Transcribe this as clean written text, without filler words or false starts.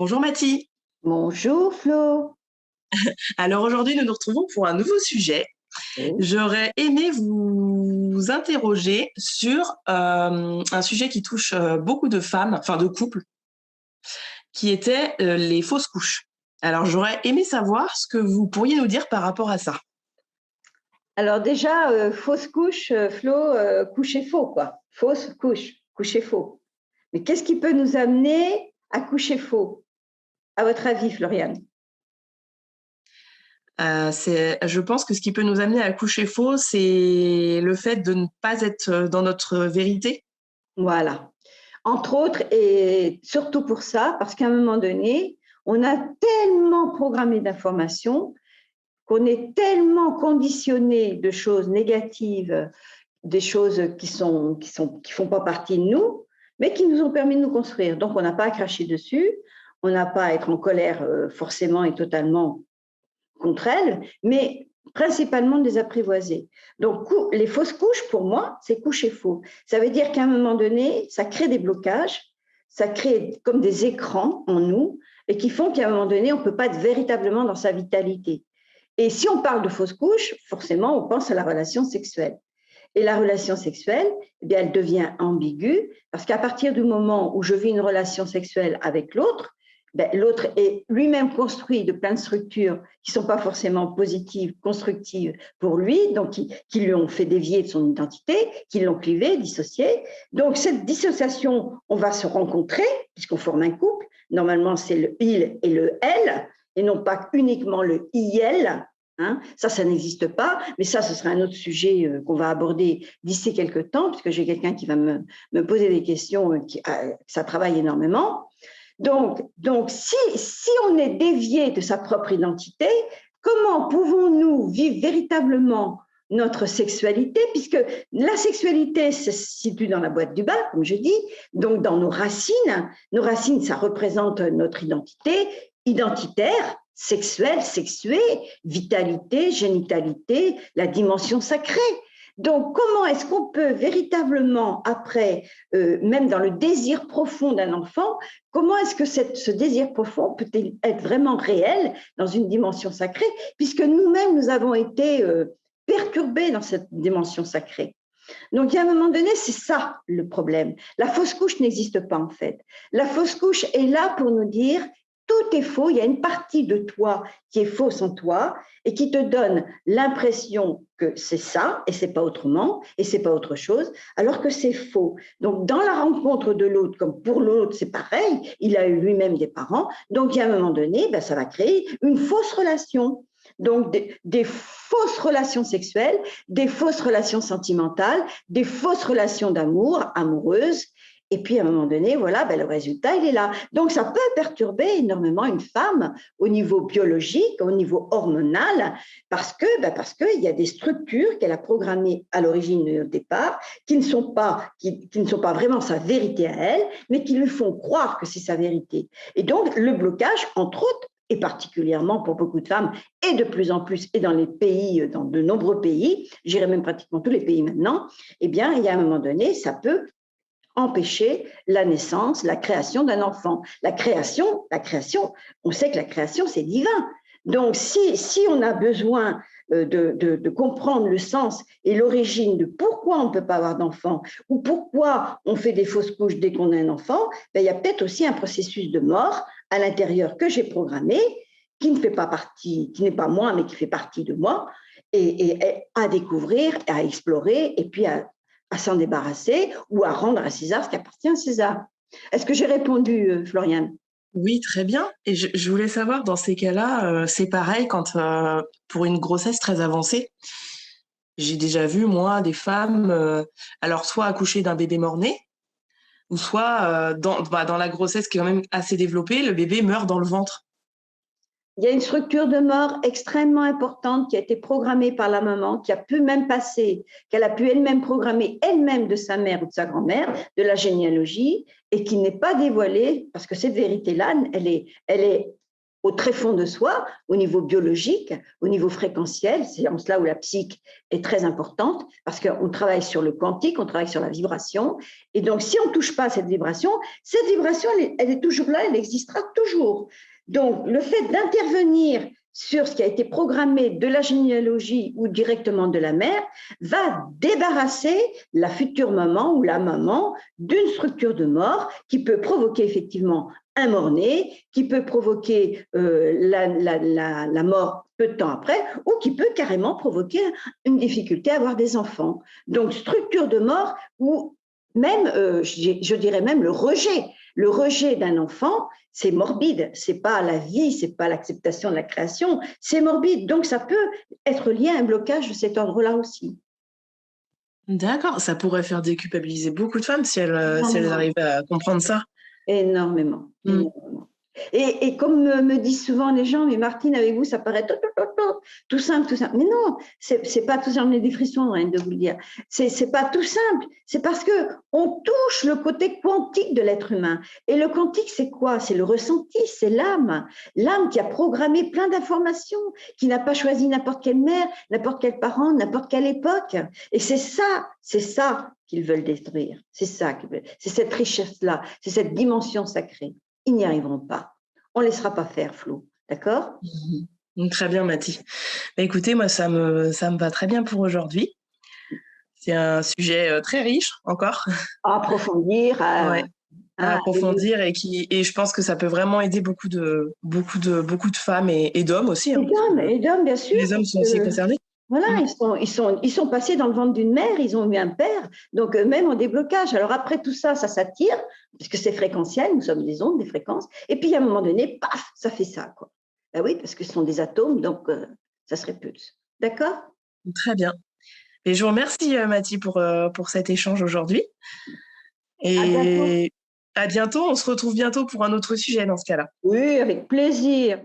Bonjour Mathie. Bonjour Flo. Alors aujourd'hui, nous nous retrouvons pour un nouveau sujet. Oui. J'aurais aimé vous interroger sur un sujet qui touche beaucoup de femmes, enfin de couples, qui était les fausses couches. Alors j'aurais aimé savoir ce que vous pourriez nous dire par rapport à ça. Alors déjà, fausse couche, Flo, coucher faux, quoi. Fausse couche, coucher faux. Mais qu'est-ce qui peut nous amener à coucher faux, à votre avis, Floriane? Je pense que ce qui peut nous amener à coucher faux, c'est le fait de ne pas être dans notre vérité. Voilà. Entre autres, et surtout pour ça, parce qu'à un moment donné, on a tellement programmé d'informations, qu'on est tellement conditionné de choses négatives, des choses qui font pas partie de nous, mais qui nous ont permis de nous construire. Donc, on n'a pas à cracher dessus, on n'a pas à être en colère forcément et totalement contre elles, mais principalement de les apprivoiser. Donc, les fausses couches, pour moi, c'est coucher faux. Ça veut dire qu'à un moment donné, ça crée des blocages, ça crée comme des écrans en nous, et qui font qu'à un moment donné, on ne peut pas être véritablement dans sa vitalité. Et si on parle de fausses couches, forcément, on pense à la relation sexuelle. Et la relation sexuelle, eh bien, elle devient ambiguë parce qu'à partir du moment où je vis une relation sexuelle avec l'autre, ben, l'autre est lui-même construit de plein de structures qui ne sont pas forcément positives, constructives pour lui, donc qui lui ont fait dévier de son identité, qui l'ont clivé, dissocié. Donc cette dissociation, on va se rencontrer, puisqu'on forme un couple. Normalement, c'est le il et le elle, et non pas uniquement le il. Hein, ça n'existe pas, mais ça, ce sera un autre sujet qu'on va aborder d'ici quelques temps, puisque j'ai quelqu'un qui va me poser des questions, ça travaille énormément. Donc si on est dévié de sa propre identité, comment pouvons-nous vivre véritablement notre sexualité, puisque la sexualité se situe dans la boîte du bas, comme je dis, donc dans nos racines. Nos racines, ça représente notre identité identitaire, sexuelle, sexuée, vitalité, génitalité, la dimension sacrée. Donc, comment est-ce qu'on peut véritablement, après, même dans le désir profond d'un enfant, comment est-ce que ce désir profond peut être vraiment réel dans une dimension sacrée, puisque nous-mêmes, nous avons été perturbés dans cette dimension sacrée. Donc, il y a un moment donné, c'est ça le problème. La fausse couche n'existe pas, en fait. La fausse couche est là pour nous dire tout est faux. Il y a une partie de toi qui est fausse en toi et qui te donne l'impression que c'est ça et c'est pas autrement et c'est pas autre chose, alors que c'est faux. Donc, dans la rencontre de l'autre, comme pour l'autre, c'est pareil. Il a eu lui-même des parents. Donc, il y a un moment donné, ben, ça va créer une fausse relation. Donc, des fausses relations sexuelles, des fausses relations sentimentales, des fausses relations d'amour, amoureuses. Et puis, à un moment donné, voilà, ben, le résultat, il est là. Donc, ça peut perturber énormément une femme au niveau biologique, au niveau hormonal, parce qu'il y a des structures qu'elle a programmées à l'origine au départ, qui ne sont pas vraiment sa vérité à elle, mais qui lui font croire que c'est sa vérité. Et donc, le blocage, entre autres, et particulièrement pour beaucoup de femmes, et de plus en plus, et dans les pays, dans de nombreux pays, j'irais même pratiquement tous les pays maintenant, eh bien, il y a un moment donné, ça peut empêcher la naissance, la création d'un enfant. La création, on sait que la création, c'est divin. Donc, si on a besoin de comprendre le sens et l'origine de pourquoi on ne peut pas avoir d'enfant ou pourquoi on fait des fausses couches dès qu'on a un enfant, ben, il y a peut-être aussi un processus de mort à l'intérieur que j'ai programmé, qui ne fait pas partie, qui n'est pas moi, mais qui fait partie de moi, et à découvrir, à explorer, et puis à s'en débarrasser ou à rendre à César ce qui appartient à César. Est-ce que j'ai répondu, Floriane? Oui, très bien. Et je voulais savoir, dans ces cas-là, c'est pareil quand pour une grossesse très avancée, j'ai déjà vu, moi, des femmes, alors soit accoucher d'un bébé mort-né, ou soit dans la grossesse qui est quand même assez développée, le bébé meurt dans le ventre. Il y a une structure de mort extrêmement importante qui a été programmée par la maman, qui a pu même passer, qu'elle a pu elle-même programmer elle-même de sa mère ou de sa grand-mère, de la généalogie, et qui n'est pas dévoilée, parce que cette vérité-là, elle est au très fond de soi, au niveau biologique, au niveau fréquentiel. C'est en cela où la psyche est très importante, parce qu'on travaille sur le quantique, on travaille sur la vibration. Et donc, si on ne touche pas à cette vibration, elle est toujours là, elle existera toujours. Donc, le fait d'intervenir sur ce qui a été programmé de la généalogie ou directement de la mère va débarrasser la future maman ou la maman d'une structure de mort qui peut provoquer effectivement un mort-né, qui peut provoquer la mort peu de temps après, ou qui peut carrément provoquer une difficulté à avoir des enfants. Donc, structure de mort ou même, je dirais même le rejet d'un enfant, c'est morbide, c'est pas la vie, c'est pas l'acceptation de la création, c'est morbide. Donc, ça peut être lié à un blocage de cet ordre-là aussi. D'accord, ça pourrait faire déculpabiliser beaucoup de femmes si elles arrivaient à comprendre ça. Énormément, Mm. énormément. Et comme me disent souvent les gens, mais Martine, avec vous, ça paraît tout simple, tout simple. Mais non, c'est pas tout simple, j'ai des frissons, rien de vous le dire. C'est pas tout simple. C'est parce que on touche le côté quantique de l'être humain. Et le quantique, c'est quoi? C'est le ressenti, c'est l'âme. L'âme qui a programmé plein d'informations, qui n'a pas choisi n'importe quelle mère, n'importe quel parent, n'importe quelle époque. Et c'est ça qu'ils veulent détruire. C'est ça qu'ils veulent. C'est cette richesse-là, c'est cette dimension sacrée. Ils n'y arriveront pas. On ne laissera pas faire, Flo. D'accord? Très bien, Mathie. Bah, écoutez, moi, ça me va très bien pour aujourd'hui. C'est un sujet très riche encore. À approfondir. Ouais. À approfondir et je pense que ça peut vraiment aider beaucoup de femmes et d'hommes aussi. Hein, et d'hommes, bien sûr. les hommes sont aussi concernés. Voilà, ils sont passés dans le ventre d'une mère, ils ont eu un père, donc même en déblocage. Alors après tout ça, ça s'attire, puisque c'est fréquentiel, nous sommes des ondes, des fréquences, et puis à un moment donné, paf, ça fait ça, quoi. Ben oui, parce que ce sont des atomes, donc ça se répulse. D'accord? Très bien. Et je vous remercie, Mathie, pour cet échange aujourd'hui. Et à bientôt, on se retrouve bientôt pour un autre sujet dans ce cas-là. Oui, avec plaisir.